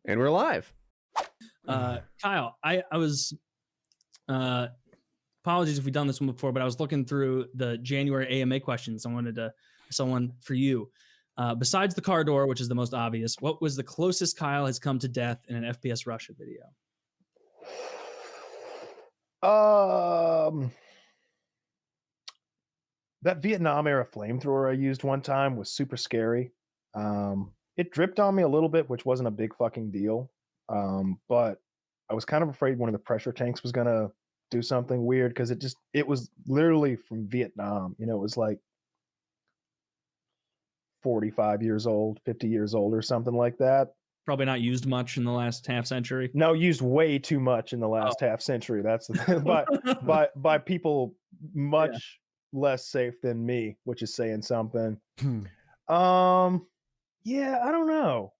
And we're live. Kyle, I was, apologies if we've done this one before, but I was looking through the January AMA questions. I wanted to, someone for you. Besides the car door, which is the most obvious, what was the closest Kyle has come to death in an FPS Russia video? That Vietnam era flamethrower I used one time was super scary. It dripped on me a little bit, which wasn't a big fucking deal. But I was kind of afraid one of the pressure tanks was gonna do something weird because it was literally from Vietnam. You know, it was like 45 years old, 50 years old or something like that. Probably not used much in the last half century. No, used way too much in the last half century. That's by people much less safe than me, which is saying something. Yeah, I don't know.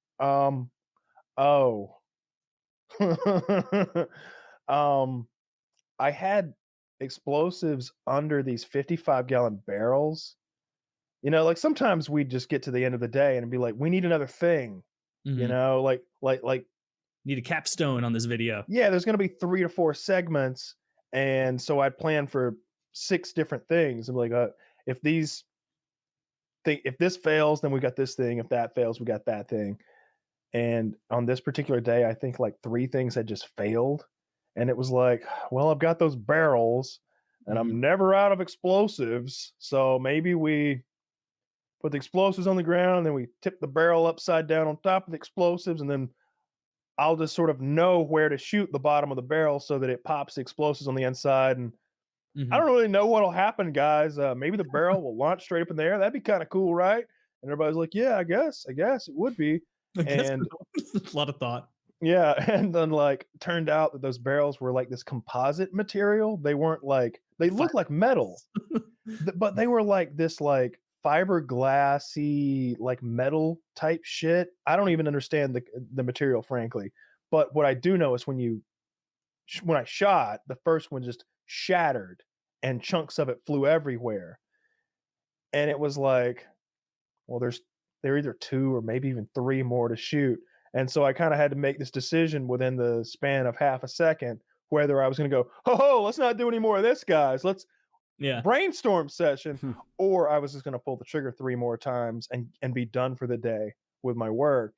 I had explosives under these 55-gallon barrels. You know, like sometimes we'd just get to the end of the day and be like, we need another thing. Mm-hmm. You know, like need a capstone on this video. Yeah, there's going to be 3 to 4 segments, and so I'd plan for 6 different things. I'm like, if this fails, then we got this thing. If that fails, we got that thing. And on this particular day, I think like 3 things had just failed, and it was like, well, I've got those barrels, and I'm never out of explosives, so maybe we put the explosives on the ground, and then we tip the barrel upside down on top of the explosives, and then I'll just sort of know where to shoot the bottom of the barrel so that it pops the explosives on the inside. And I don't really know what'll happen, guys. Maybe the barrel will launch straight up in the air. That'd be kind of cool, right? And everybody's like, yeah, I guess it would be. And a lot of thought. Yeah, and then like turned out that those barrels were like this composite material. They weren't like, they looked like metal, but they were like this like fiberglassy like metal type shit. I don't even understand the material, frankly. But what I do know is when I shot, the first one just shattered and chunks of it flew everywhere. And it was like, well, there are either 2 or maybe even 3 more to shoot. And so I kind of had to make this decision within the span of half a second whether I was going to go, ho, let's not do any more of this, guys. Let's brainstorm session, or I was just going to pull the trigger 3 more times and be done for the day with my work.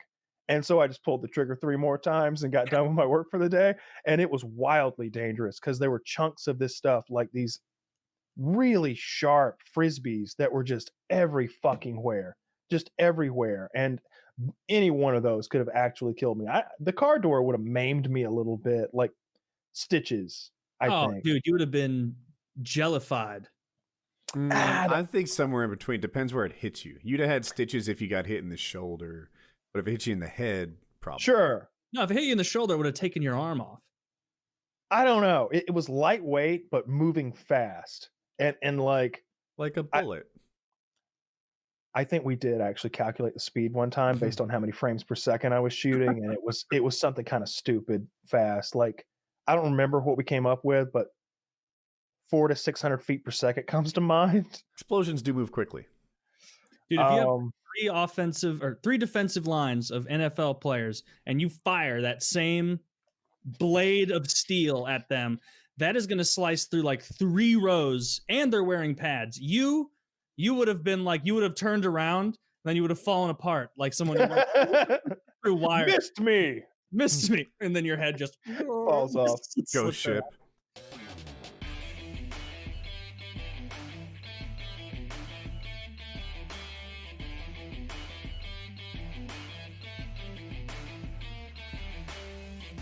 And so I just pulled the trigger 3 more times and got done with my work for the day. And it was wildly dangerous because there were chunks of this stuff, like these really sharp frisbees that were just every fucking where, just everywhere. And any one of those could have actually killed me. The car door would have maimed me a little bit, like stitches, I think. Dude, you would have been jellified. I think somewhere in between. Depends where it hits you. You'd have had stitches if you got hit in the shoulder, but if it hit you in the head, probably. Sure. No, if it hit you in the shoulder, it would have taken your arm off. I don't know. It was lightweight, but moving fast. And like a bullet. I think we did actually calculate the speed one time based on how many frames per second I was shooting, and it was something kind of stupid fast. Like, I don't remember what we came up with, but 400 to 600 feet per second comes to mind. Explosions do move quickly. Dude, if you have 3 defensive lines of NFL players and you fire that same blade of steel at them, that is going to slice through like 3 rows, and they're wearing pads. You would have been like, you would have turned around, and then you would have fallen apart like someone through wire. Missed me, and then your head just falls off. Ghost ship.